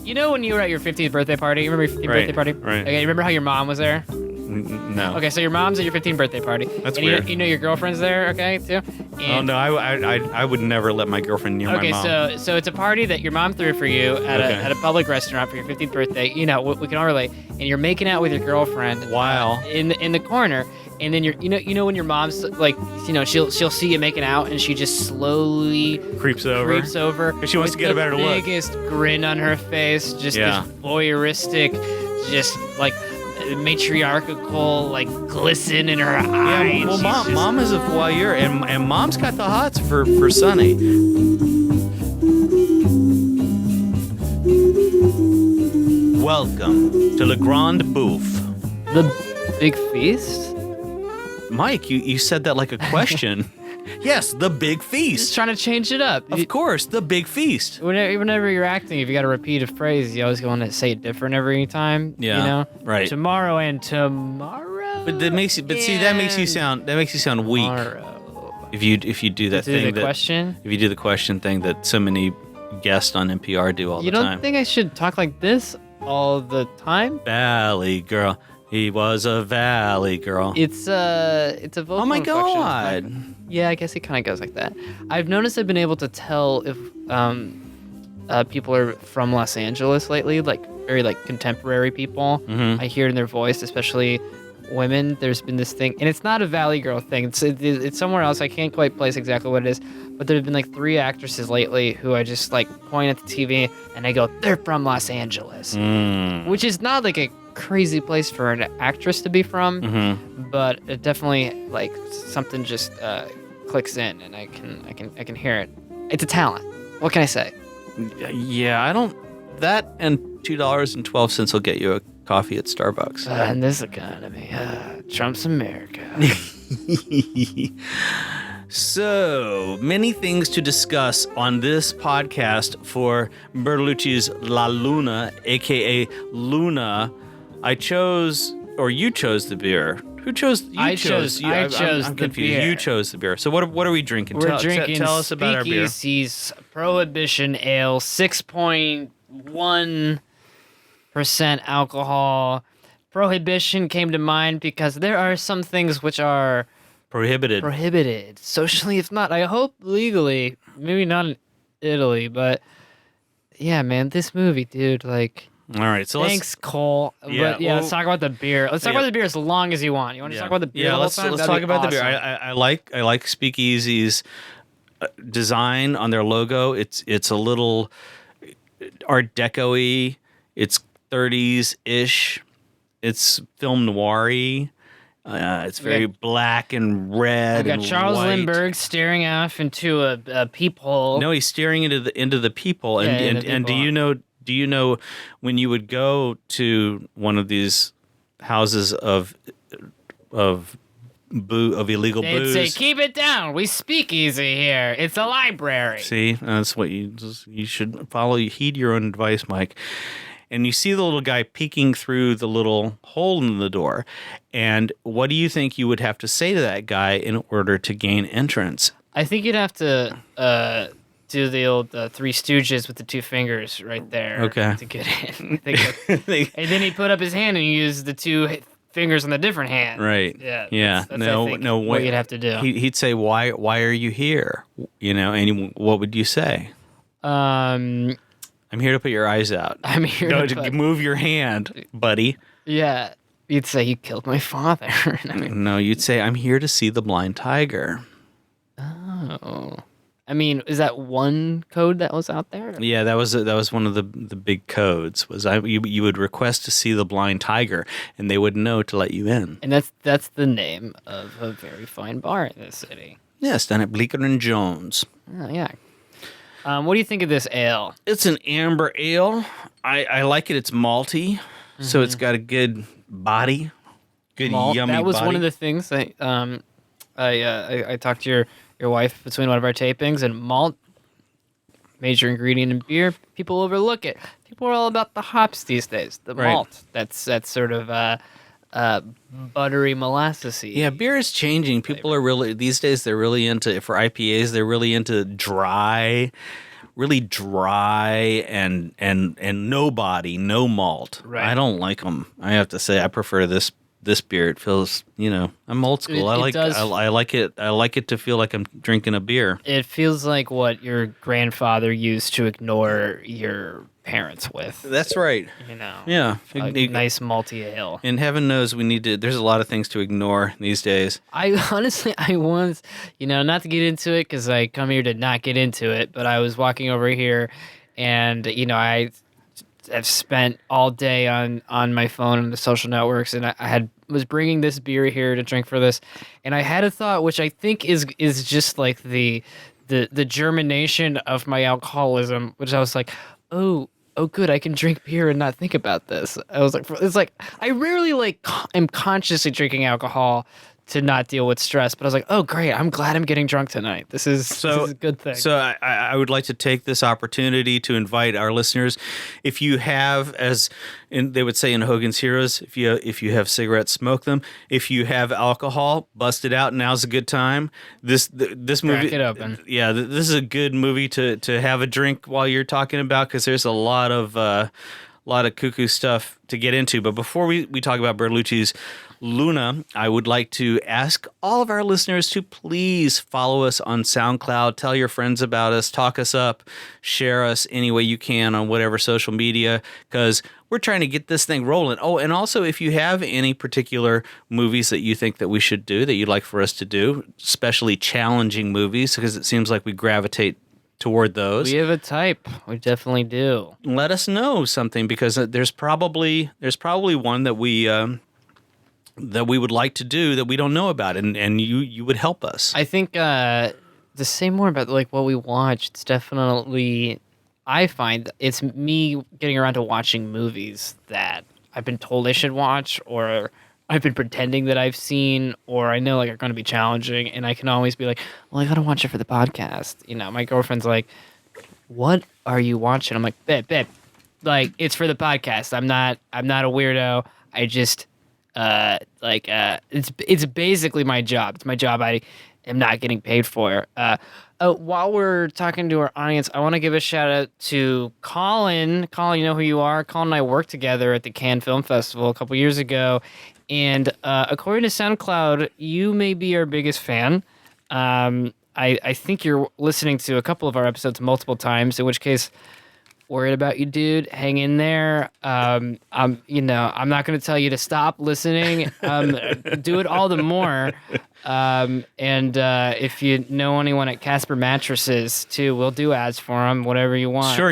You know when you were at your 15th birthday party? You remember your 15th birthday party? Right. Okay, you remember how your mom was there? No. Okay, so your mom's at your 15th birthday party. That's and weird. You know your girlfriend's there, okay, too? Oh, no, I would never let my girlfriend near my mom. Okay, so it's a party that your mom threw for you at a public restaurant for your 15th birthday. You know, we can all relate. And you're making out with your girlfriend Wow. in the corner. And then you know when your mom's like, you know, she'll see you making out and she just slowly Creeps over. Because she wants to get a better look. Biggest grin on her face, just Yeah. this voyeuristic, just like matriarchal, like glisten in her eyes. Yeah, well, mom is a voyeur, and mom's got the hots for Sonny. Welcome to the Grande Bouffe. The big feast. Mike, you said that like a question. Yes, the big Just feast. trying to change it up. Of course, the big feast. Whenever you're acting, if you got to repeat a phrase, you always want to say it different every time. Yeah, you know, right. Tomorrow and tomorrow. But that makes you. But see, that makes you sound weak. Tomorrow. If you do that Do thing the question. If you do the question thing that so many guests on NPR do all You the don't time. think I should talk like this all the time? Valley girl. He was a valley girl. It's a vocal Oh my inflection. God. Yeah, I guess it kind of goes like that. I've noticed I've been able to tell if people are from Los Angeles lately, like very like contemporary people. Mhm. I hear in their voice, especially women. There's been this thing, and it's not a Valley Girl thing. It's somewhere else. I can't quite place exactly what it is, but there have been like 3 actresses lately who I just like point at the TV and I go, "They're from Los Angeles," which is not like a crazy place for an actress to be from, but it definitely like something just clicks in, and I can hear it. It's a talent. What can I say? Yeah, I don't. That and $2.12 will get you a coffee at Starbucks. In this economy, Trump's America. So many things to discuss on this podcast for Bertolucci's La Luna, aka Luna. I chose, or you chose the beer. Who chose? I chose I'm the confused. beer. You chose the beer. So what are we drinking? We're drinking tell us about our beer. Speakeasy's Prohibition Ale, 6.1% alcohol. Prohibition came to mind because there are some things which are prohibited socially, if not, I hope legally. Maybe not in Italy, but yeah, man, this movie, dude, like. All right, so Thanks, Cole. Yeah, But yeah, well- let's talk about the beer. Let's talk about the beer as long as you want. You want to talk about the beer? Yeah, the whole let's time? let's That'd talk be about the beer. awesome. I like Speakeasy's design on their logo. It's a little Art Deco-y. It's 30s ish. It's film noir-y. It's very black and red. We got and Charles white. Lindbergh staring off into a peephole. No, he's staring into the people. Yeah, And into and do people. you know when you would go to one of these houses of illegal They'd booze? say, "Keep it down. We speak easy here. It's a library." See, that's what you should follow. You heed your own advice, Mike. And you see the little guy peeking through the little hole in the door. And what do you think you would have to say to that guy in order to gain entrance? I think you'd have to do the old Three Stooges with the 2 fingers right there. Okay. To get in. And then he'd put up his hand and use the 2 fingers on the different hand. Right. Yeah. Yeah. That's, I think, what wait. you'd have to do. He'd say, "Why are you here?" You know, and what would you say? I'm here to put your eyes out. I'm here to move your hand, buddy. Yeah. You'd say, "You killed my father." No, you'd say, "I'm here to see the blind tiger." Oh. I mean, is that one code that was out there? Yeah, that was one of the big codes. You would request to see the blind tiger, and they would know to let you in. And that's the name of a very fine bar in this city. Yes, down at Bleecker and Jones. Oh, yeah. What do you think of this ale? It's an amber ale. I like it. It's malty, so it's got a good body, good Malt. yummy. That was body. one of the things that I talked to your wife between one of our tapings, and malt, major ingredient in beer, people overlook it. People are all about the hops these days. The malt. That's sort of buttery molassesy. Yeah, beer is changing. People are really these days. They're really into for IPAs. They're really into dry, really dry and no malt. Right. I don't like them. I have to say, I prefer this beer. It feels, I'm old school. I like it. I like it to feel like I'm drinking a beer. It feels like what your grandfather used to ignore your parents with. That's right. Yeah. A nice malty ale. And heaven knows there's a lot of things to ignore these days. I once, not to get into it because I come here to not get into it, but I was walking over here and, I've spent all day on my phone and the social networks, and I was bringing this beer here to drink for this, and I had a thought which I think is just like the germination of my alcoholism, which I was like, oh good, I can drink beer and not think about this. I was like, it's like I rarely am consciously drinking alcohol to not deal with stress, but I was like, oh great, I'm glad I'm getting drunk tonight. This is a good thing. So I would like to take this opportunity to invite our listeners, if you have, they would say in Hogan's Heroes, if you have cigarettes, smoke them. If you have alcohol, bust it out. Now's a good time. This movie, crack it open. Yeah, this is a good movie to have a drink while you're talking about, because there's a lot of cuckoo stuff to get into. But before we talk about Bertolucci's Luna, I would like to ask all of our listeners to please follow us on SoundCloud, tell your friends about us, talk us up, share us any way you can on whatever social media, because we're trying to get this thing rolling. Oh, and also if you have any particular movies that you think that we should do, that you'd like for us to do, especially challenging movies, because it seems like we gravitate toward those. We have a type. We definitely do. Let us know something, because there's probably one that we would like to do that we don't know about, and you would help us. I think to say more about what we watch, it's definitely, I find it's me getting around to watching movies that I've been told I should watch, or I've been pretending that I've seen, or I know are going to be challenging, and I can always be like, well, I got to watch it for the podcast. My girlfriend's like, what are you watching? I'm like, babe, it's for the podcast. I'm not a weirdo. I just it's basically my job. It's my job. I am not getting paid for. While we're talking to our audience, I want to give a shout out to Colin. Colin, you know who you are. Colin and I worked together at the Cannes Film Festival a couple years ago, and according to SoundCloud, you may be our biggest fan. I think you're listening to a couple of our episodes multiple times, in which case, worried about you, dude. Hang in there. I'm not going to tell you to stop listening. Do it all the more. And if you know anyone at Casper Mattresses too, we'll do ads for them, whatever you want. Sure.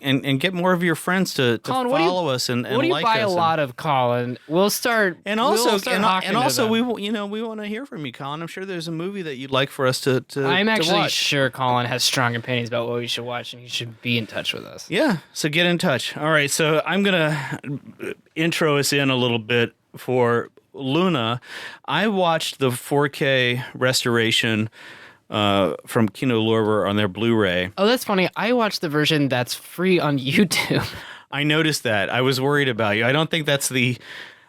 And get more of your friends to Colin, follow us and what do you like buy us. A lot of, Colin? We'll start. And also, we we want to hear from you, Colin. I'm sure there's a movie that you'd like for us to I'm actually watch. sure Colin has strong opinions about what we should watch, and he should be in touch with us. Yeah. So get in touch. All right. So I'm gonna intro us in a little bit for Luna. I watched the 4K restoration from Kino Lorber on their Blu-ray. Oh, that's funny. I watched the version that's free on YouTube. I noticed that. I was worried about you. I don't think that's the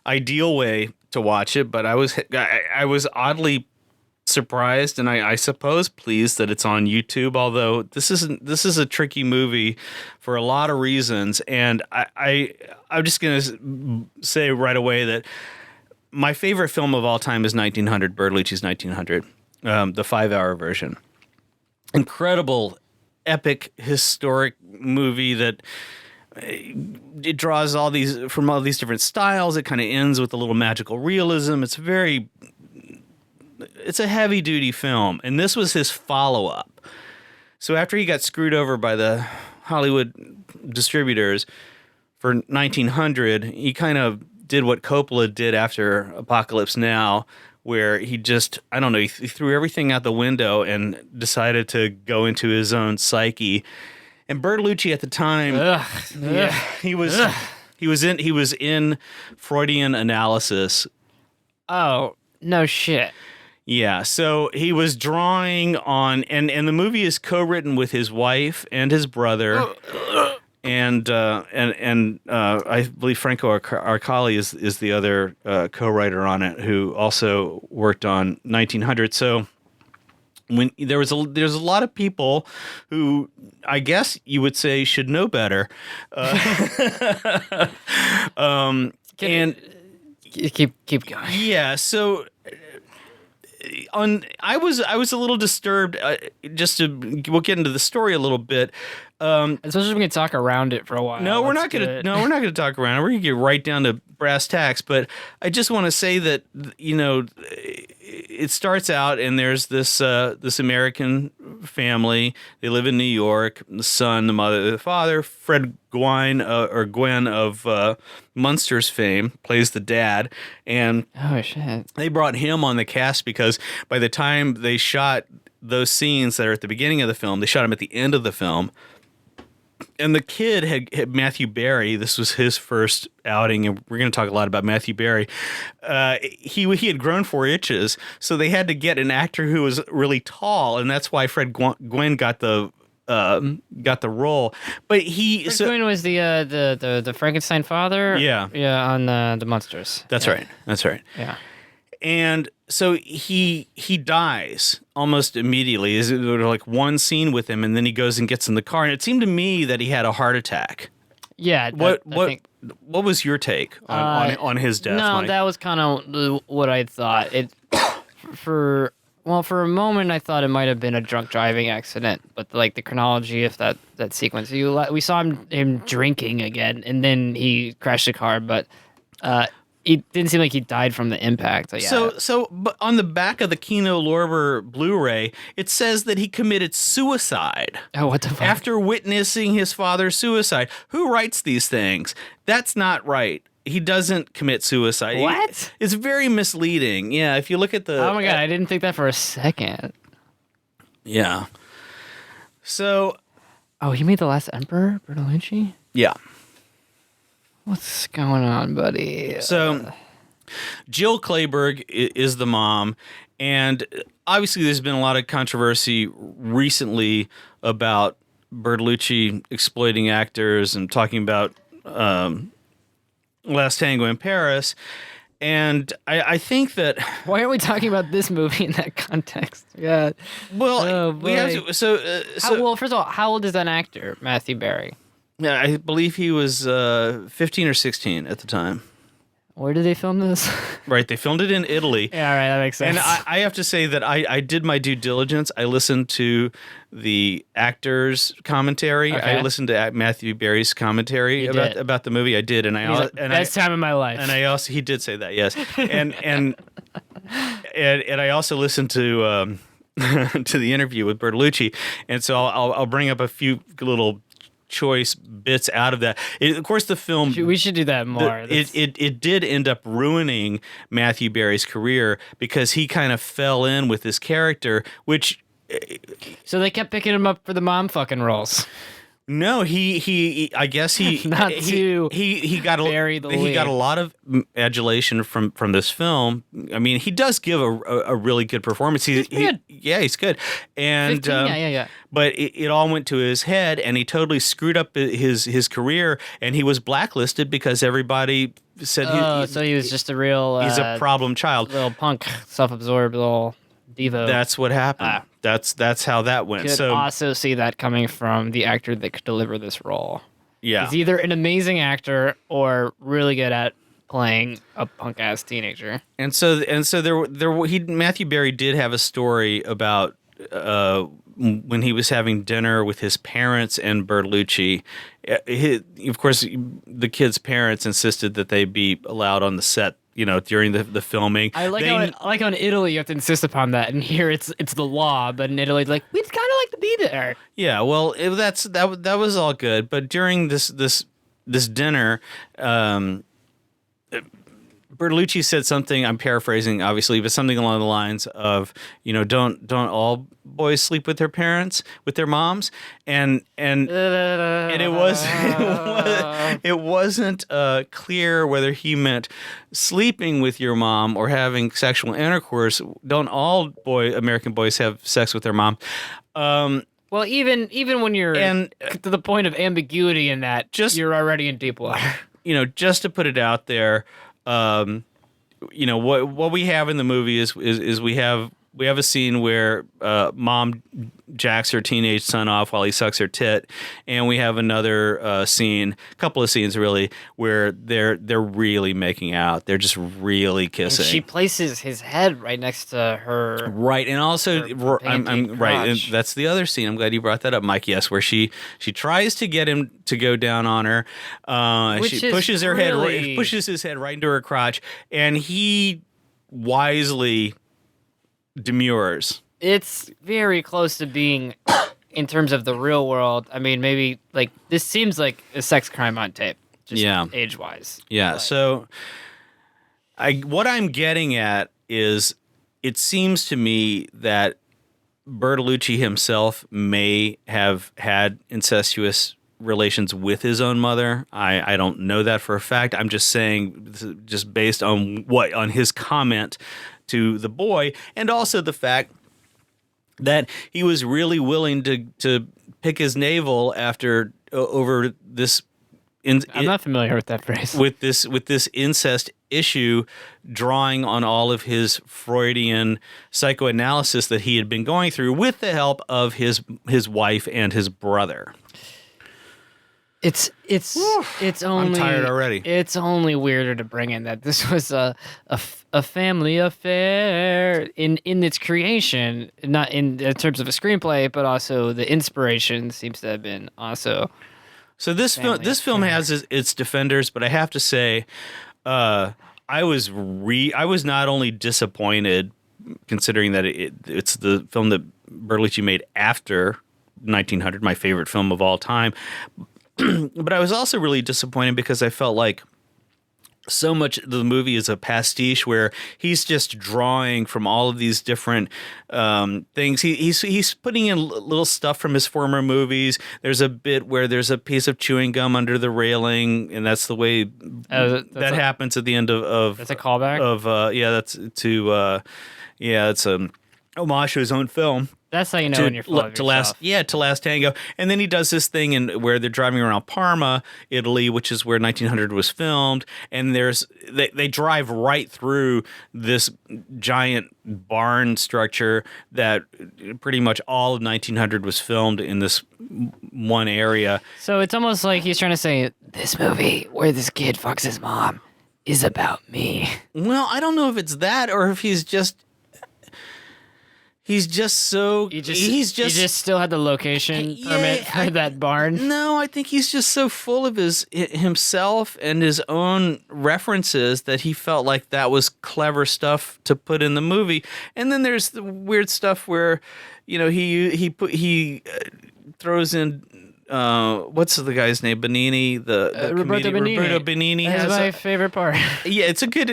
ideal way to watch it, but I was oddly surprised, and I suppose pleased that it's on YouTube. Although this is a tricky movie for a lot of reasons, and I'm just gonna say right away that my favorite film of all time is 1900, Bertolucci's 1900, the 5-hour version. Incredible, epic, historic movie that it draws from all these different styles. It kind of ends with a little magical realism. It's a heavy-duty film, and this was his follow-up. So after he got screwed over by the Hollywood distributors for 1900, he kind of did what Coppola did after Apocalypse Now, where he just, I don't know, he threw everything out the window and decided to go into his own psyche. And Bertolucci at the time, he was in Freudian analysis. Oh, no shit. Yeah, so he was drawing on, and the movie is co-written with his wife and his brother. And I believe Franco Arcali is the other co-writer on it, who also worked on 1900. So when there's a lot of people who I guess you would say should know better, and keep going. yeah. So I was a little disturbed. We'll get into the story a little bit. Especially when we can talk around it for a while. No, we're not gonna talk around it. We're gonna get right down to brass tacks. But I just want to say that it starts out and there's this American family. They live in New York. The son, the mother, the father. Fred Gwynne of Munsters fame plays the dad, and oh shit, they brought him on the cast because by the time they shot those scenes that are at the beginning of the film, they shot them at the end of the film. And the kid had Matthew Barry. This was his first outing, and we're going to talk a lot about Matthew Barry. He had grown 4 inches, so they had to get an actor who was really tall, and that's why Fred Gwynne got the role. But Fred Gwynne was the Frankenstein father. Yeah, on the Monsters. That's right. Yeah. And so he dies almost immediately. Is like one scene with him, and then he goes and gets in the car. And it seemed to me that he had a heart attack. Yeah. What was your take on his death? No, Mike? that was kind of what I thought. For a moment, I thought it might have been a drunk driving accident. But like the chronology of that sequence, we saw him drinking again, and then he crashed the car. But it didn't seem like he died from the impact. Yeah. So, but on the back of the Kino Lorber Blu-ray, it says that he committed suicide. Oh, what the fuck? After witnessing his father's suicide. Who writes these things? That's not right. He doesn't commit suicide. What? It's very misleading. Yeah, if you look at the... Oh my God, I didn't think that for a second. Yeah. So... Oh, he made The Last Emperor, Bertolucci? Yeah. What's going on, buddy? So, Jill Clayburgh is the mom, and obviously there's been a lot of controversy recently about Bertolucci exploiting actors and talking about Last Tango in Paris. And I think that... Why aren't we talking about this movie in that context? Yeah. Well, we have to... Well, first of all, how old is that actor, Matthew Barry? Yeah, I believe he was 15 or 16 at the time. Where did they film this? Right, they filmed it in Italy. Yeah, all right, that makes sense. And I have to say that I did my due diligence. I listened to the actors' commentary. Okay. I listened to Matthew Barry's commentary about the movie. I did, and best time of my life. And I also he did say that, yes. and I also listened to to the interview with Bertolucci, and so I'll bring up a few little choice bits out of that. Of course, the film... We should do that more. It did end up ruining Matthew Barry's career because he kind of fell in with this character, which... So they kept picking him up for the mom fucking roles. No, he I guess he Not he got a lot of adulation from this film. I mean, he does give a really good performance. He's good. He's good. And 15, yeah. But it all went to his head, and he totally screwed up his career, and he was blacklisted because everybody said so he was just a real he's a problem child, little punk, self-absorbed little divo. That's what happened. That's how that went. Could also see that coming from the actor that could deliver this role. Yeah, he's either an amazing actor or really good at playing a punk ass teenager. And so Matthew Barry did have a story about when he was having dinner with his parents and Bertolucci. Of course, the kid's parents insisted that they be allowed on the set, during the filming. I like how in Italy you have to insist upon that, and here it's the law, but in Italy it's like we'd kind of like to be there. Yeah, well, that was all good, but during this dinner, Bertolucci said something, I'm paraphrasing obviously, but something along the lines of, don't all boys sleep with their parents, with their moms, and it wasn't clear whether he meant sleeping with your mom or having sexual intercourse. Don't all American boys have sex with their mom? Well, even when you're to the point of ambiguity in that, you're already in deep water. Just to put it out there. What we have in the movie is we have we have a scene where mom jacks her teenage son off while he sucks her tit, and we have another scene, a couple of scenes really, where they're really making out. They're just really kissing. And she places his head right next to her. Right, and also I'm right. And crotch. that's the other scene. I'm glad you brought that up, Mike. Yes, where she tries to get him to go down on her. Which She is pushes really- pushes his head right into her crotch, and he wisely demurs. It's very close to being, in terms of the real world. I mean, maybe like this seems like a sex crime on tape, just Yeah. age wise. Yeah. So, what I'm getting at is, it seems to me that Bertolucci himself may have had incestuous relations with his own mother. I don't know that for a fact. I'm just saying, just based on his comment to the boy, and also the fact that he was really willing to pick his navel after over this. I'm not familiar with that phrase. With this incest issue, drawing on all of his Freudian psychoanalysis that he had been going through with the help of his wife and his brother. It's only. I'm tired already. It's only weirder to bring in that this was a family affair in its creation, not in terms of a screenplay, but also the inspiration seems to have been also. So this film has its defenders, but I have to say, I was not only disappointed, considering that it's the film that Bertolucci made after 1900, my favorite film of all time. But I was also really disappointed because I felt like so much of the movie is a pastiche where he's just drawing from all of these different things. He's putting in little stuff from his former movies. There's a bit where there's a piece of chewing gum under the railing, and that's the way that happens at the end of. That's a callback it's a homage to his own film. That's how you know when you're full of yourself. To Last Tango. And then he does this thing where they're driving around Parma, Italy, which is where 1900 was filmed, and they drive right through this giant barn structure that pretty much all of 1900 was filmed in this one area. So it's almost like he's trying to say, this movie where this kid fucks his mom is about me. Well, I don't know if it's that or if he's just so. He just still had the location permit for that barn. No, I think he's just so full of himself and his own references that he felt like that was clever stuff to put in the movie. And then there's the weird stuff where, he throws in. What's the guy's name? Benini, the Roberto comedian. Benigni. Roberto Benigni That's has my favorite part. Yeah, it's a good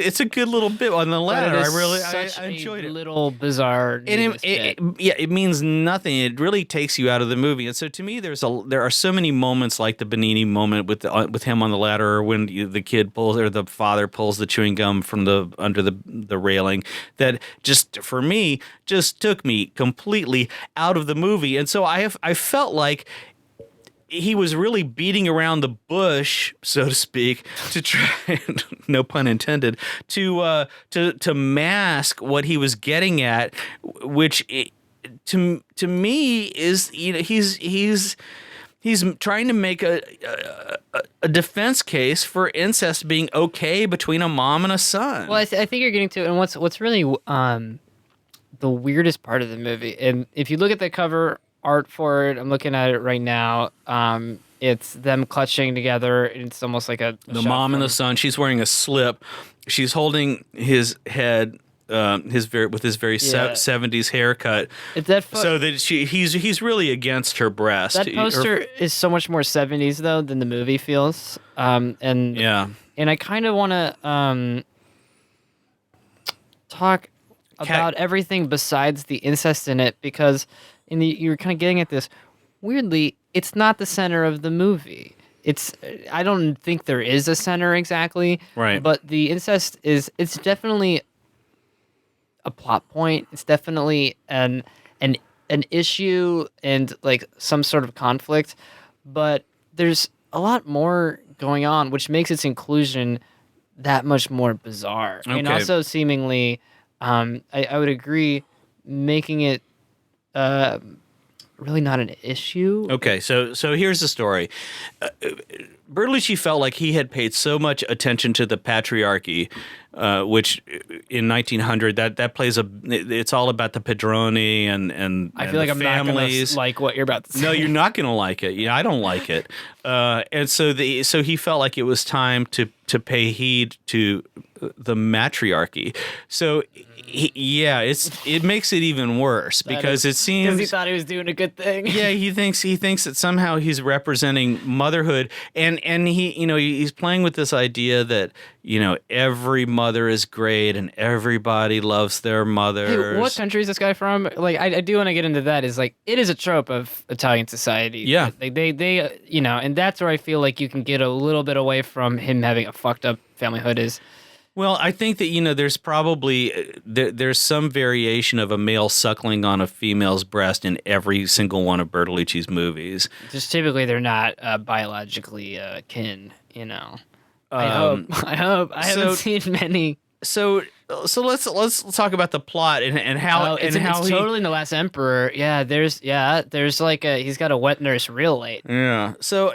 little bit on the ladder. I enjoyed it. Little bizarre. And it means nothing. It really takes you out of the movie. And so to me, there are so many moments like the Benigni moment with him on the ladder, or when the kid pulls or the father pulls the chewing gum from under the railing, that just for me just took me completely out of the movie. And so I felt like he was really beating around the bush, so to speak, to try, no pun intended, to mask what he was getting at, which to me is, he's trying to make a defense case for incest being okay between a mom and a son. Well, I think you're getting to it, and what's really the weirdest part of the movie, and if you look at the cover art for it, I'm looking at it right now. It's them clutching together. It's almost like the mom and the son. She's wearing a slip. She's holding his head, with his very 70s haircut. It's that so that he's really against her breast. That poster is so much more 70s though than the movie feels. And I kind of want to talk about everything besides the incest in it, because you're kind of getting at this. Weirdly, it's not the center of the movie. I don't think there is a center exactly. Right. But the incest it's definitely a plot point. It's definitely an issue and like some sort of conflict. But there's a lot more going on, which makes its inclusion that much more bizarre. Okay. And also seemingly, I would agree, making it really not an issue. Okay, so here's the story. Bertolucci felt like he had paid so much attention to the patriarchy, which in 1900 that plays it's all about the padrone and I feel like I'm families. not gonna like what you're about to say. No, you're not gonna like it. Yeah, I don't like it. And so he felt like it was time to pay heed to the matriarchy. So it makes it even worse because it seems because he thought he was doing a good thing. Yeah, he thinks that somehow he's representing motherhood, and he's playing with this idea that every mother is great and everybody loves their mothers. Hey, what country is this guy from? Like, I do want to get into that. Is like it is a trope of Italian society. Yeah, like they and that's where I feel like you can get a little bit away from him having a fucked up familyhood. Is well, I think that there's probably there's some variation of a male suckling on a female's breast in every single one of Bertolucci's movies. Just typically they're not biologically kin. I hope. I haven't seen many. So let's talk about the plot and how it's totally in The Last Emperor. Yeah, there's like he's got a wet nurse real late. Yeah. So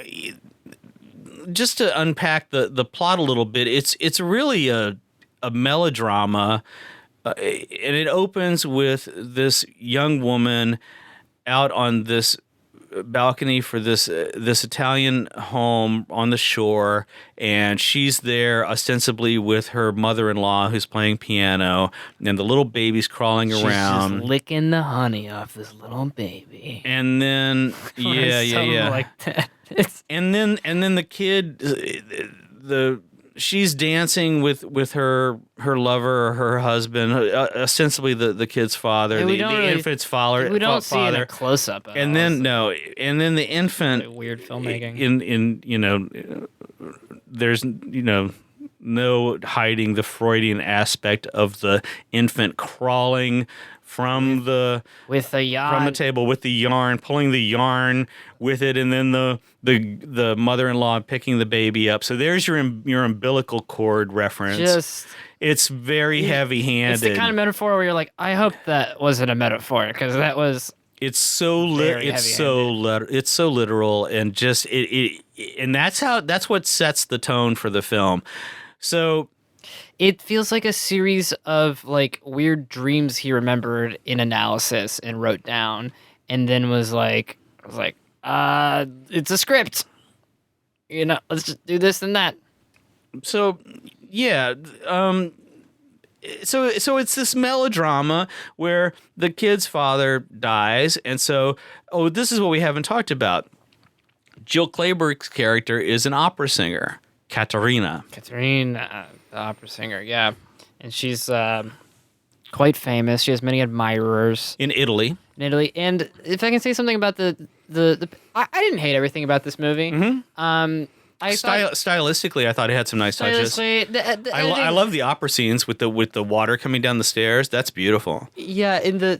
just to unpack the plot a little bit, it's really a melodrama, and it opens with this young woman out on this balcony for this Italian home on the shore, and she's there ostensibly with her mother-in-law who's playing piano, and the little baby's crawling around. She's just licking the honey off this little baby. And then yeah. Like that. And then the kid, she's dancing with her lover or her husband, ostensibly the kid's father, the infant's father. We don't see in a close up. And then the infant. Really weird filmmaking. There's no hiding the Freudian aspect of the infant crawling from the table with the yarn, pulling the yarn with it, and then the mother-in-law picking the baby up. So there's your umbilical cord reference. It's very heavy-handed. It's the kind of metaphor where you're like, I hope that wasn't a metaphor, because that was. It's so literal, and just and that's what sets the tone for the film. So. It feels like a series of like weird dreams he remembered in analysis and wrote down, and then was like, it's a script. Let's just do this and that. So, yeah. So it's this melodrama where the kid's father dies, and so this is what we haven't talked about. Jill Clayburgh's character is an opera singer, Caterina. The opera singer, yeah. And she's quite famous. She has many admirers. In Italy. And if I can say something about the I didn't hate everything about this movie. Mm-hmm. Stylistically, I thought it had some nice touches. I love the opera scenes with the water coming down the stairs. That's beautiful. Yeah, and the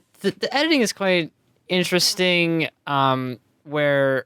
editing is quite interesting. Where,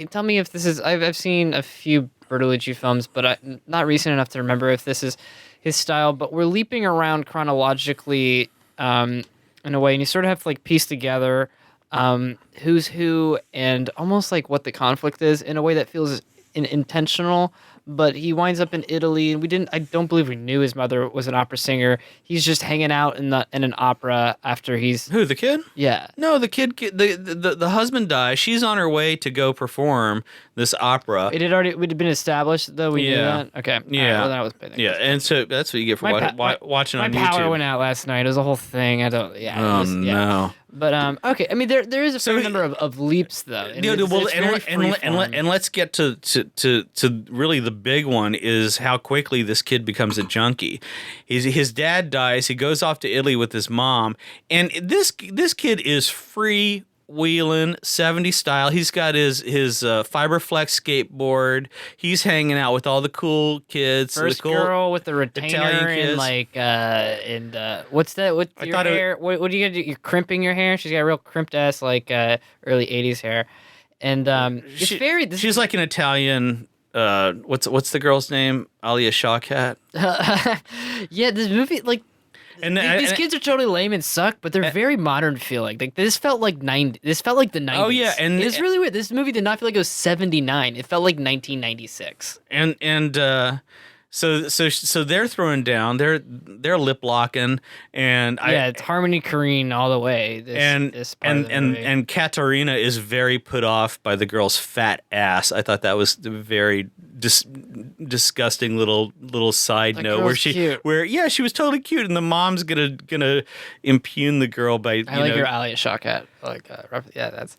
tell me if this is. I've seen a few Bertolucci films, but not recent enough to remember if this is his style. But we're leaping around chronologically in a way, and you sort of have to like piece together who's who and almost like what the conflict is in a way that feels intentional. But he winds up in Italy, and I don't believe we knew his mother was an opera singer. He's just hanging out in an opera after he's... Who, the kid? Yeah. No, the kid, the husband dies. She's on her way to go perform this opera. It had been established, though? We knew that? Okay. Yeah. Right, well, that was big. Yeah, and so that's what you get for watching on YouTube. My power went out last night. It was a whole thing. No. But okay, I mean there is a fair number of leaps though. And and let's get to really the big one is how quickly this kid becomes a junkie. His dad dies. He goes off to Italy with his mom, and this kid is free wheeling 70s style. He's got his Fiberflex skateboard. He's hanging out with all the cool kids. First the cool girl with the retainer Italian kids. And like what's that? What's your hair? What do you do? You're crimping your hair. She's got a real crimped ass like early 80s hair, and she's like an Italian. What's the girl's name? Alia Shawkat. Yeah, this movie like. And these kids are totally lame and suck, but they're very modern feeling. Like this felt like This felt like the 90s. Oh yeah, and it's really weird. This movie did not feel like it was 79. It felt like 1996. So they're throwing down. They're lip locking, and it's Harmony Korine all the way. And Katarina is very put off by the girl's fat ass. I thought that was a very disgusting little side note where she was totally cute, and the mom's gonna impugn the girl by I like your Alia Shawkat. That's.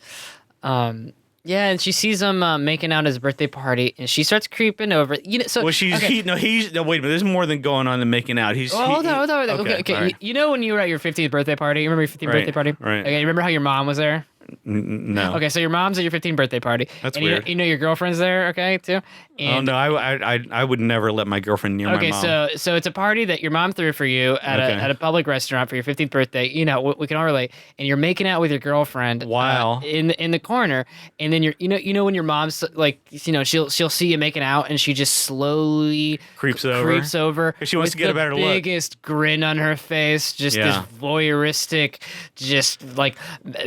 Yeah, and she sees him making out at his birthday party, and she starts creeping over. So wait a minute. There's more than going on than making out. Hold on. Okay. Right. You know when you were at your 15th birthday party? You remember your 15th birthday party? Right. Okay, you remember how your mom was there? No. Okay, so your mom's at your 15th birthday party. That's and weird. You know your girlfriend's there, okay, too? And no, I would never let my girlfriend near my mom. Okay, so it's a party that your mom threw for you at a public restaurant for your 15th birthday. You know, we can all relate. And you're making out with your girlfriend in the corner, and then you know when your mom's like, she'll see you making out, and she just slowly creeps over. She wants to get a better look. Biggest grin on her face, just this voyeuristic, just like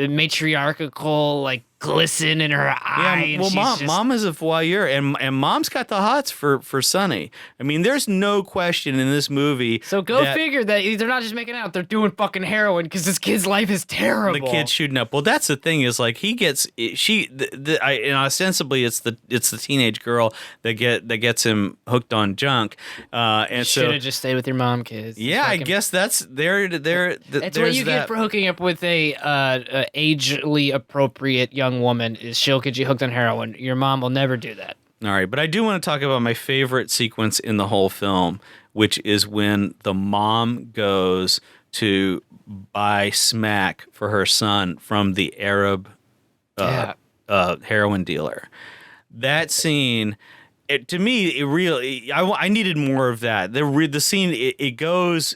matriarchal, like glisten in her eye. Yeah, well, mom is a voyeur, and mom's got the hots for Sonny. I mean, there's no question in this movie. So figure that they're not just making out; they're doing fucking heroin because this kid's life is terrible. The kid's shooting up. Well, that's the thing is like ostensibly it's the teenage girl that gets him hooked on junk. And should have just stayed with your mom, kids. Yeah, I guess that's That's what you get for hooking up with a agely appropriate young woman. Is she'll get you hooked on heroin. Your mom will never do that. All right, but I do want to talk about my favorite sequence in the whole film, which is when the mom goes to buy smack for her son from the Arab heroin dealer. That scene, to me, it really I needed more of that. The scene it goes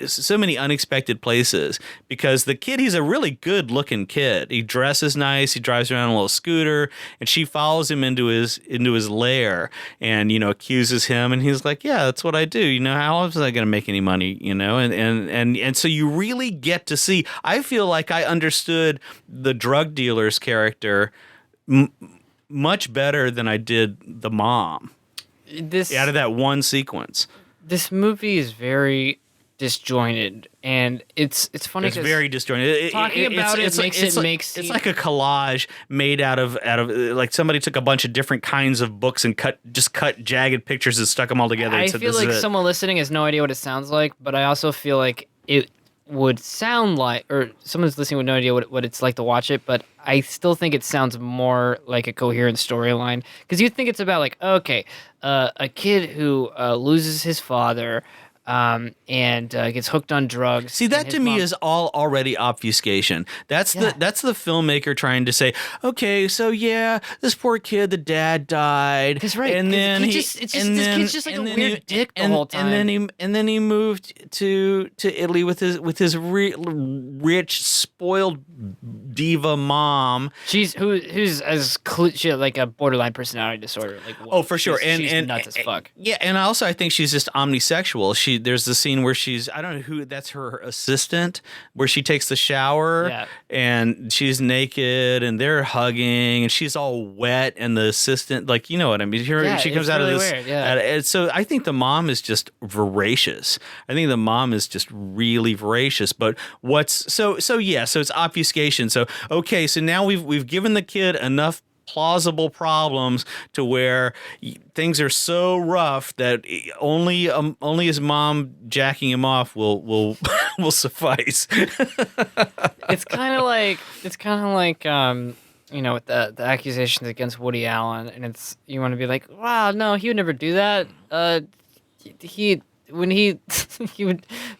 so many unexpected places because the kid, he's a really good looking kid. He dresses nice. He drives around on a little scooter, and she follows him into his lair and, accuses him. And he's like, yeah, that's what I do. How else was I going to make any money? And so you really get to see, I feel like I understood the drug dealer's character much better than I did the mom out of that one sequence. This movie is very disjointed, and it's funny. It's very disjointed. Talking about it makes it it's like a collage made out of like somebody took a bunch of different kinds of books and cut jagged pictures and stuck them all together. I feel like someone listening has no idea what it sounds like, but I also feel like it would sound like, or someone's listening with no idea what it's like to watch it, but I still think it sounds more like a coherent storyline because you think it's about like, okay, a kid who loses his father and gets hooked on drugs. See, that to me is all already obfuscation. That's the filmmaker trying to say, okay, so yeah, this poor kid, the dad died. That's right. And then this kid's just like a weird dick the whole time. And then he moved to Italy with his rich, spoiled diva mom. Who's she like a borderline personality disorder. Like, oh, for sure. She's nuts as fuck. Yeah, and also I think she's just omnisexual. There's the scene where I don't know who, that's her assistant, where she takes the shower and she's naked and they're hugging and she's all wet and the assistant, like, you know what I mean? She comes out really of this. Weird, yeah. So I think the mom is just voracious. I think the mom is just really voracious. But so it's obfuscation. So, okay, so now we've given the kid enough plausible problems to where things are so rough that only his mom jacking him off will will suffice. It's kind of like with the accusations against Woody Allen, and you want to be like, wow, no, he would never do that. When he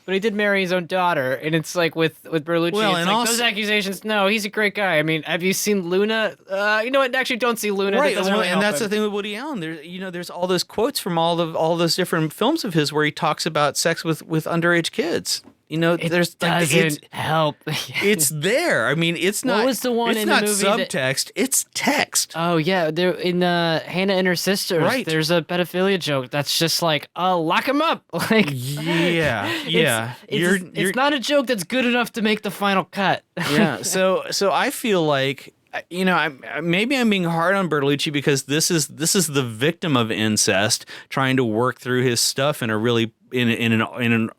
did marry his own daughter, and it's like with Bertolucci, those accusations. No, he's a great guy. I mean, have you seen Luna? You know what? Actually, don't see Luna. Right, and that's the thing with Woody Allen. There's all those quotes from all those different films of his where he talks about sex with underage kids. there's doesn't help. it's there. I mean, it's not. What was the one it's in not the movie subtext. It's text. Oh yeah, there in Hannah and Her Sisters. Right. There's a pedophilia joke that's just like, lock him up. Like, yeah. It's not a joke that's good enough to make the final cut. Yeah. So I feel like maybe I'm being hard on Bertolucci because this is the victim of incest trying to work through his stuff in a really in an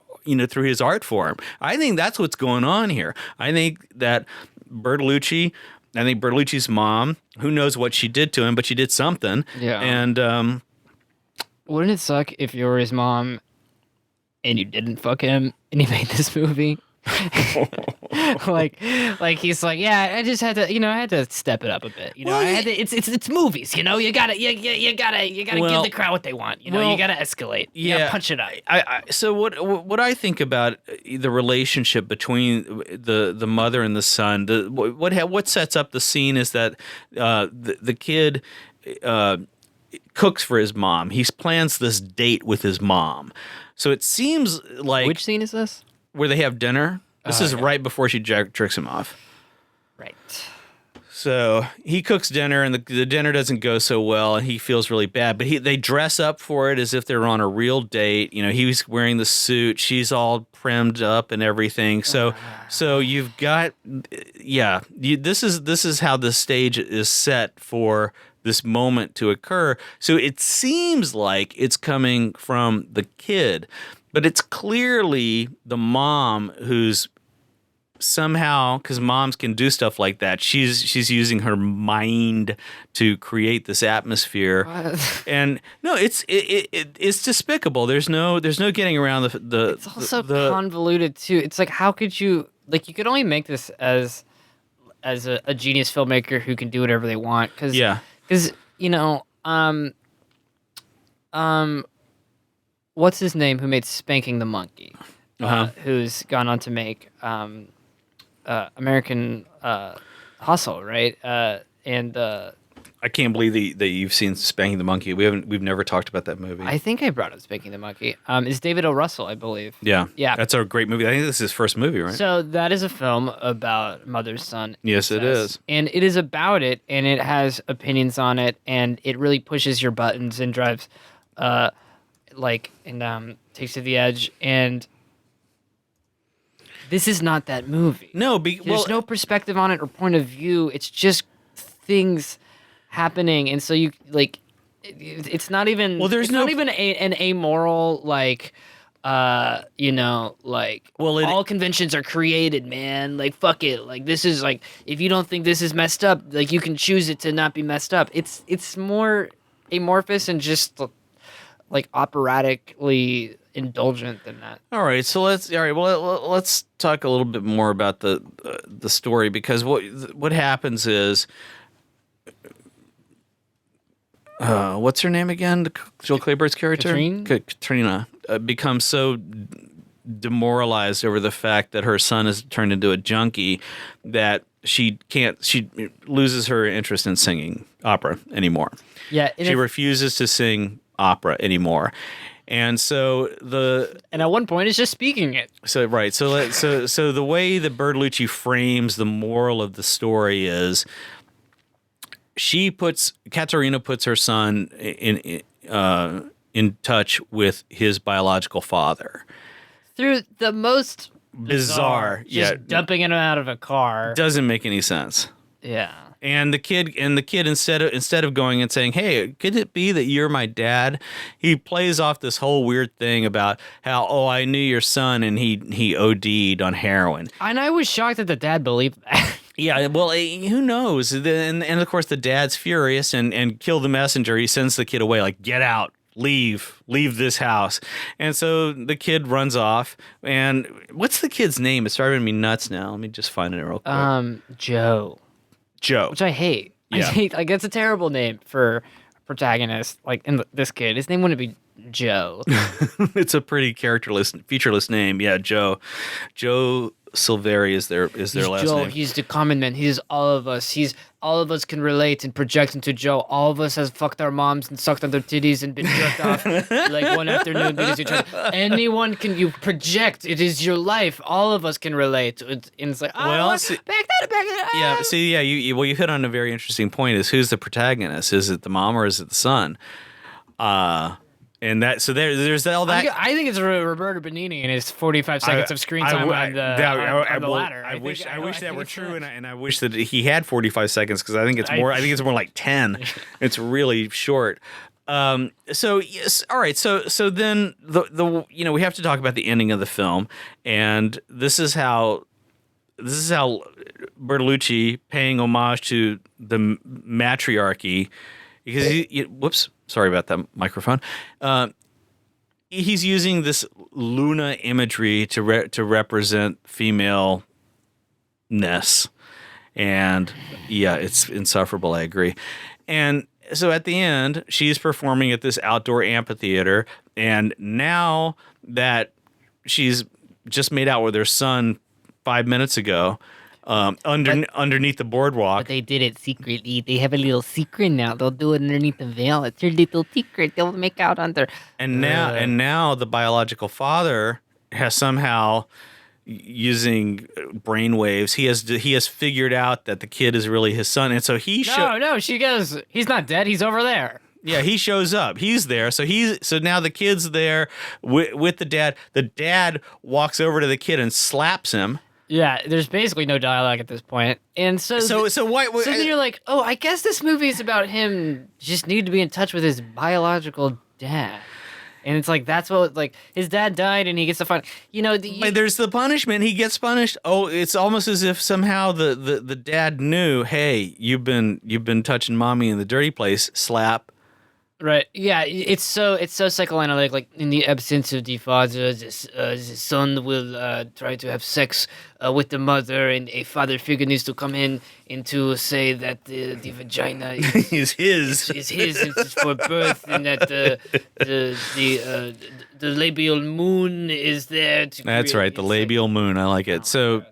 through his art form. I think that's what's going on here. I think Bertolucci's mom, who knows what she did to him, but she did something. Yeah. And wouldn't it suck if you were his mom and you didn't fuck him and he made this movie? like he's like, yeah, I just had to, I had to step it up a bit. I had to, it's movies, you gotta give the crowd what they want. You gotta escalate. You gotta punch it up. So what I think about the relationship between the mother and the son, what sets up the scene is that the kid cooks for his mom. He plans this date with his mom. So it seems like, which scene is this? Where they have dinner. This is right before she tricks him off. Right. So he cooks dinner, and the dinner doesn't go so well, and he feels really bad. But they dress up for it as if they're on a real date. He's wearing the suit. She's all primed up and everything. So you've got, this is how the stage is set for this moment to occur. So it seems like it's coming from the kid. But it's clearly the mom who's somehow, because moms can do stuff like that, she's using her mind to create this atmosphere. And no, it's despicable. There's no getting around the. It's also convoluted too. It's like, how could you you could only make this as a genius filmmaker who can do whatever they want. Because what's his name who made Spanking the Monkey? Who's gone on to make American Hustle, right? And I can't believe that you've seen Spanking the Monkey. We've never talked about that movie. I think I brought up Spanking the Monkey. It's David O. Russell, I believe. Yeah. Yeah. That's a great movie. I think this is his first movie, right? So that is a film about mother-son. Yes, it is. And it is about it, and it has opinions on it, and it really pushes your buttons and drives takes to the edge, and this is not that movie. No, there's no perspective on it or point of view. It's just things happening, and so you it's not even. Well, there's not even an amoral all conventions are created, man. Like, fuck it. Like, this is if you don't think this is messed up, you can choose it to not be messed up. It's more amorphous and just operatically indulgent than that. All right, so let's talk a little bit more about the story, because what happens is, what's her name again? Joel Clayburgh's character, Katrina, becomes so demoralized over the fact that her son has turned into a junkie that she loses her interest in singing opera anymore. Yeah, she refuses to sing opera anymore. And and at one point it's just speaking it. So right. So the way that Bertolucci frames the moral of the story is Katerina puts her son in touch with his biological father through the most bizarre, dumping him out of a car. Doesn't make any sense. Yeah. And the kid instead of going and saying, "Hey, could it be that you're my dad?" He plays off this whole weird thing about how, I knew your son and he OD'd on heroin. And I was shocked that the dad believed that. Yeah, well, who knows? And of course the dad's furious and kill the messenger. He sends the kid away, like, get out. Leave this house. And so the kid runs off. And what's the kid's name? It's driving me nuts now. Let me just find it real quick. Joe. Which I hate. Yeah. I hate. That's a terrible name for a protagonist. This kid. His name wouldn't be Joe. It's a pretty featureless name. Yeah, Joe. Joe Silveri is their He's last Joe. name. He's the common man. He's all of us. He's all of us can relate and project into Joe. All of us has fucked our moms and sucked on their titties and been jerked off like one afternoon because you tried. Anyone can you project. It is your life. All of us can relate. And it's like, back that. Yeah, see, yeah, you hit on a very interesting point. Is who's the protagonist? Is it the mom or is it the son? And that there's all that. I think it's Roberto Benigni and his 45 seconds of screen time on the ladder. I wish that were true, and I wish that he had 45 seconds because I think it's more. I think it's more like 10. It's really short. So yes, all right. So then the we have to talk about the ending of the film, and this is how Bertolucci, paying homage to the matriarchy, because whoops. Sorry about that microphone. He's using this Luna imagery to represent femaleness, and yeah, it's insufferable. I agree. And so at the end, she's performing at this outdoor amphitheater, and now that she's just made out with her son 5 minutes ago, underneath the boardwalk. But they did it secretly. They have a little secret now. They'll do it underneath the veil. It's their little secret. They'll make out under. And now the biological father has somehow, using brainwaves, he has figured out that the kid is really his son, and so he she goes, he's not dead. He's over there. Yeah, he shows up. He's there. So now the kid's there with the dad. The dad walks over to the kid and slaps him. Yeah, there's basically no dialogue at this point. And so then you're like, oh, I guess this movie is about him just need to be in touch with his biological dad. And it's like, that's what, like, his dad died and he gets to find, but there's the punishment. He gets punished. Oh, it's almost as if somehow the dad knew, hey, you've been touching mommy in the dirty place, slap. Right. Yeah. It's so psychoanalytic. Like in the absence of the father, the son will try to have sex with the mother, and a father figure needs to come in and to say that the vagina is his. Is his. It's for birth, and that the labial moon is there. That's right. The labial moon. I like it. So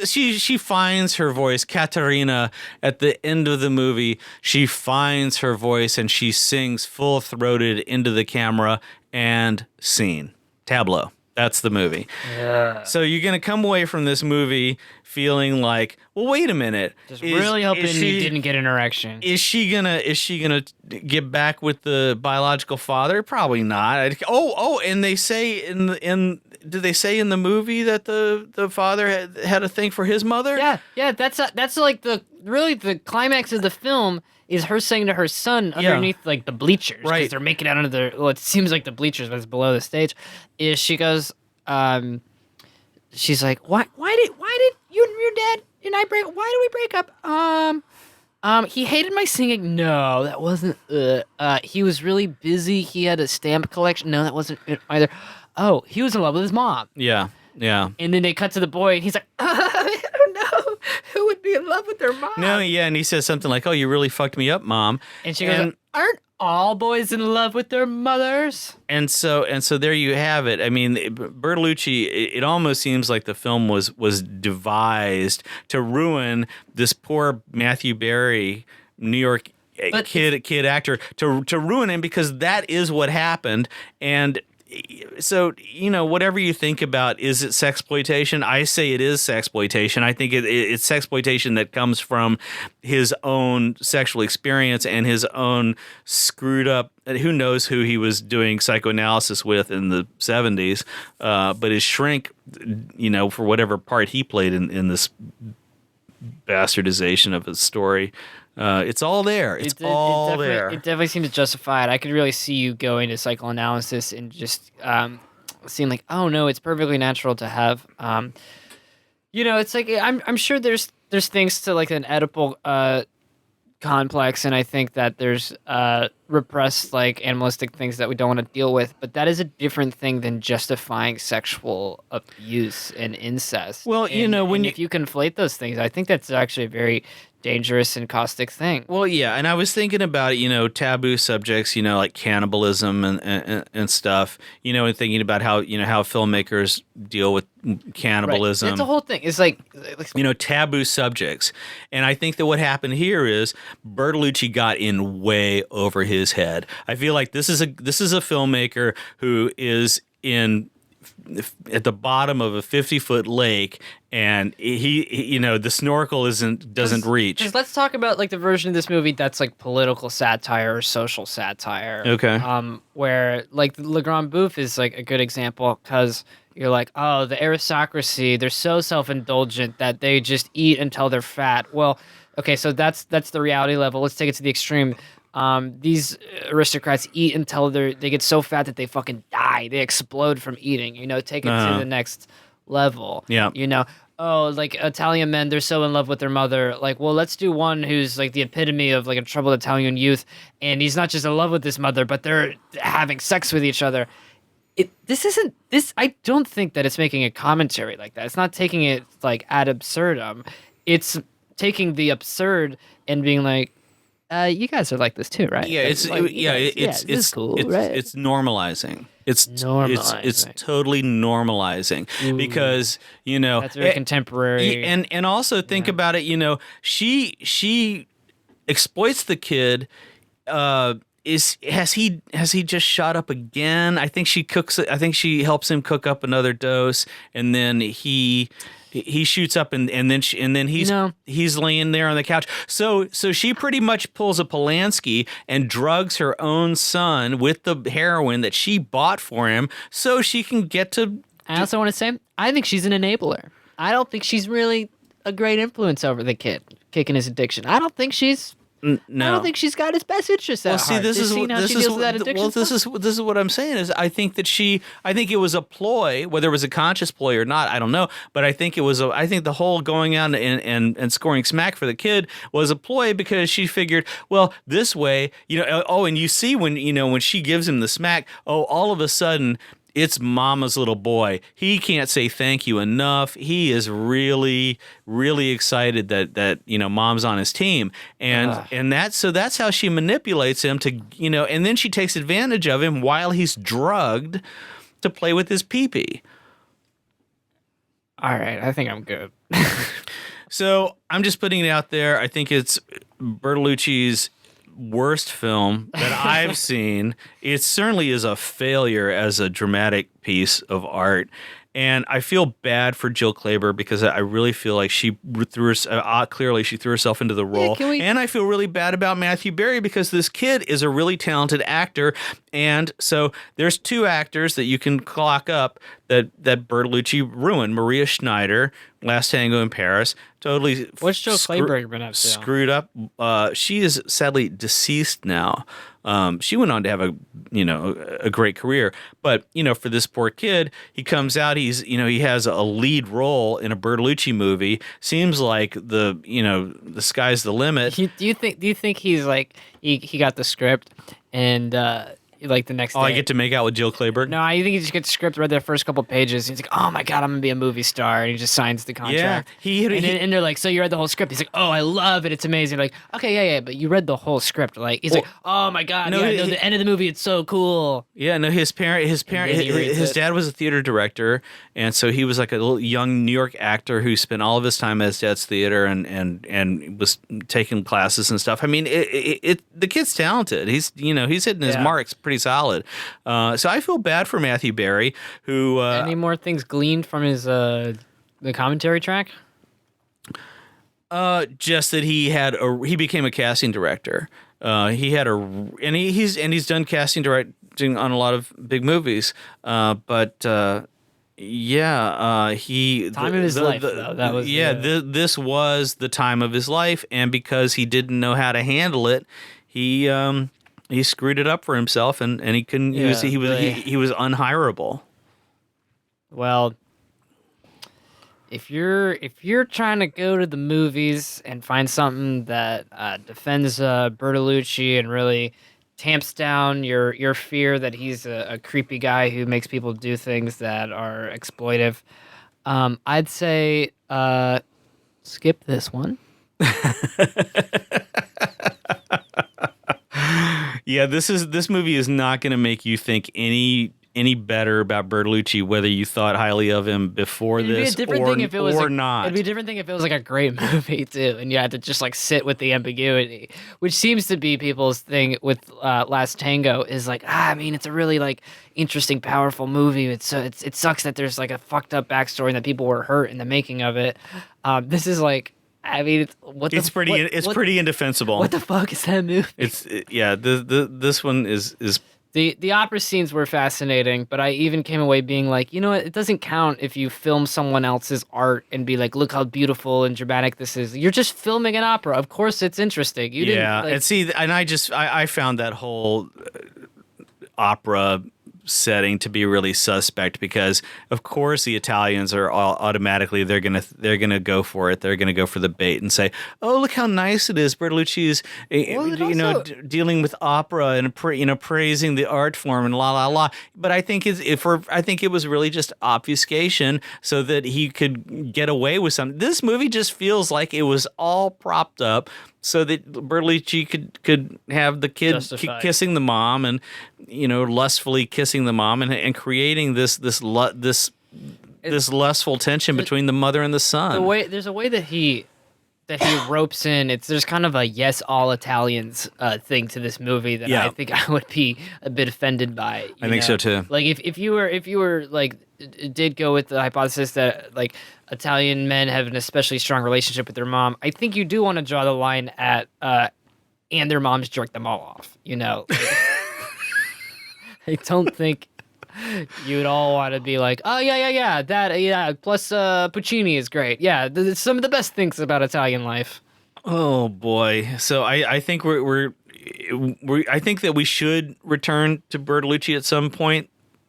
she finds her voice. Katerina, at the end of the movie, she finds her voice and she sings full-throated into the camera, and scene. Tableau. That's the movie. Yeah. So you're going to come away from this movie feeling like, well, wait a minute. Just really hoping you didn't get an erection. Is she gonna get back with the biological father? Probably not. And they say did they say in the movie that the father had a thing for his mother? Yeah. That's like the climax of the film is her saying to her son underneath like the bleachers, right? Because they're making out under it seems like the bleachers, but it's below the stage. Is she goes, she's like, why did you and your dad and I break? Why did we break up? He hated my singing. No, that wasn't. He was really busy. He had a stamp collection. No, that wasn't it either. Oh, he was in love with his mom. Yeah. And then they cut to the boy, and he's like, I don't know. Who would be in love with their mom? No, yeah, and he says something like, oh, you really fucked me up, Mom. And she goes, aren't all boys in love with their mothers? And so there you have it. I mean, Bertolucci, it almost seems like the film was devised to ruin this poor Matthew Barry, New York kid actor, to ruin him, because that is what happened. And so, whatever you think about, is it sexploitation? I say it is sexploitation. I think it's sexploitation that comes from his own sexual experience and his own screwed up, who knows who he was doing psychoanalysis with in the 70s, but his shrink, for whatever part he played in this bastardization of his story. It's all there. It's all there. It definitely seemed to justify it. I could really see you going to psychoanalysis and just seeing like, oh no, it's perfectly natural to have. It's like I'm sure there's things to like an Oedipal complex, and I think that there's repressed like animalistic things that we don't want to deal with. But that is a different thing than justifying sexual abuse and incest. Well, if you conflate those things, I think that's actually a very dangerous and caustic thing. Well, yeah, and I was thinking about, taboo subjects, like cannibalism and stuff, and thinking about how, how filmmakers deal with cannibalism. Right. It's a whole thing. It's like taboo subjects. And I think that what happened here is Bertolucci got in way over his head. I feel like this is a filmmaker who is at the bottom of a 50-foot lake, and he the snorkel doesn't reach. Just let's talk about like the version of this movie that's like political satire or social satire. Okay. Where like the Grande Bouffe is like a good example, because you're like, oh, the aristocracy, they're so self-indulgent that they just eat until they're fat. Well, okay, so that's the reality level. Let's take it to the extreme. These aristocrats eat until they get so fat that they fucking die. They explode from eating. Take it to the next level. Yeah. Oh, like Italian men, they're so in love with their mother. Like, well, let's do one who's like the epitome of like a troubled Italian youth, and he's not just in love with his mother, but they're having sex with each other. I don't think that it's making a commentary like that. It's not taking it like ad absurdum. It's taking the absurd and being like, you guys are like this too, right? Yeah, it's cool, right? It's normalizing. It's normalizing. It's totally normalizing. Ooh, because that's very contemporary. And also think about it. She exploits the kid. Has he just shot up again? I think she helps him cook up another dose, and then he shoots up, and then he's laying there on the couch. So she pretty much pulls a Polanski and drugs her own son with the heroin that she bought for him, so she can get to. I also want to say, I think she's an enabler. I don't think she's really a great influence over the kid kicking his addiction. I don't think she's. No. I don't think she's got his best interests at heart. This is what I'm saying is I think it was a ploy, whether it was a conscious ploy or not, I don't know, but I think the whole going out and scoring smack for the kid was a ploy, because she figured, well, this way, and you see when she gives him the smack, all of a sudden it's mama's little boy. He can't say thank you enough. He is really, really excited that mom's on his team, and that's how she manipulates him to and then she takes advantage of him while he's drugged to play with his pee-pee. All right, I think I'm good. So I'm just putting it out there. I think it's Bertolucci's worst film that I've seen. It certainly is a failure as a dramatic piece of art, and I feel bad for Jill Clayburgh, because I really feel like she threw herself into the role. And I feel really bad about Matthew Berry, because this kid is a really talented actor, and so there's two actors that you can clock up that Bertolucci ruined. Maria Schneider, Last Tango in Paris, totally. What's Jill Clayburgh been up to? Screwed up. She is sadly deceased now. She went on to have a great career, but for this poor kid, he comes out, he has a lead role in a Bertolucci movie. Seems like the sky's the limit. Do you think he's like he got the script and like the next day. I get to make out with Jill Clayburgh? No, I think he just gets the script, read the first couple pages. He's like, oh my God, I'm going to be a movie star. And he just signs the contract. Yeah. And they're like, so you read the whole script? He's like, oh, I love it. It's amazing. Like, okay, yeah, but you read the whole script. Like, he's like, oh my God, the end of the movie, it's so cool. Yeah, no, his dad was a theater director. And so he was like a little young New York actor who spent all of his time at his dad's theater and was taking classes and stuff. I mean, the kid's talented. He's hitting his marks pretty solid. So I feel bad for Matthew Berry, who any more things gleaned from his the commentary track? Just that he became a casting director. He's done casting directing on a lot of big movies. But time of his life. That was this was the time of his life, and because he didn't know how to handle it, he screwed it up for himself, and he couldn't. He was unhireable. Well, if you're trying to go to the movies and find something that defends Bertolucci and really tamps down your fear that he's a creepy guy who makes people do things that are exploitive, I'd say skip this one. Yeah, this movie is not going to make you think any better about Bertolucci, whether you thought highly of him before this or not. It'd be a different thing if it was like a great movie too, and you had to just like sit with the ambiguity, which seems to be people's thing with Last Tango. Is like, I mean, it's a really like interesting, powerful movie. It sucks that there's like a fucked up backstory and that people were hurt in the making of it. This is like. I mean, it's pretty indefensible. What the fuck is that movie? This one is the opera scenes were fascinating, but I even came away being like, you know what? It doesn't count if you film someone else's art and be like, look how beautiful and dramatic this is. You're just filming an opera. Of course, it's interesting. You didn't. Yeah, and see, and I found that whole opera setting to be really suspect because of course the Italians are all automatically they're gonna go for it. They're gonna go for the bait and say, oh, look how nice it is. Bertolucci is dealing with opera and praising the art form and la la la. But I think it was really just obfuscation so that he could get away with something. This movie just feels like it was all propped up so that Bertolucci could have the kid kissing the mom and lustfully kissing the mom and creating this lustful tension between the mother and the son. There's a way that he ropes in. There's kind of a yes all Italians thing to this movie that I think I would be a bit offended by. I think so too. Like if you were like did go with the hypothesis that like Italian men have an especially strong relationship with their mom, I think you do want to draw the line at and their moms jerk them all off. I don't think you'd all want to be like, oh yeah, plus Puccini is great. Yeah, some of the best things about Italian life. Oh boy, so I think I think that we should return to Bertolucci at some point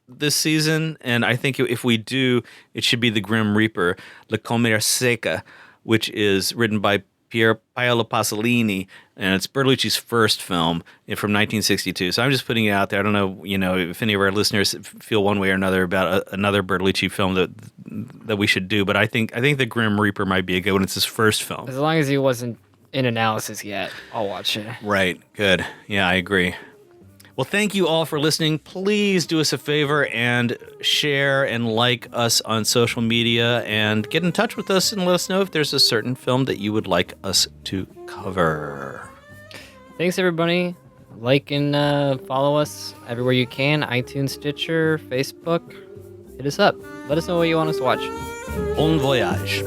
this season, and I think if we do, it should be The Grim Reaper, La Commedia Secca, which is written by Paolo Pasolini, and it's Bertolucci's first film from 1962. So I'm just putting it out there. I don't know, if any of our listeners feel one way or another about another Bertolucci film that we should do. But I think The Grim Reaper might be a good one. It's his first film. As long as he wasn't in analysis yet, I'll watch it. Right. Good. Yeah, I agree. Well, thank you all for listening. Please do us a favor and share and like us on social media and get in touch with us and let us know if there's a certain film that you would like us to cover. Thanks, everybody. Like and follow us everywhere you can. iTunes, Stitcher, Facebook. Hit us up. Let us know what you want us to watch. Bon voyage.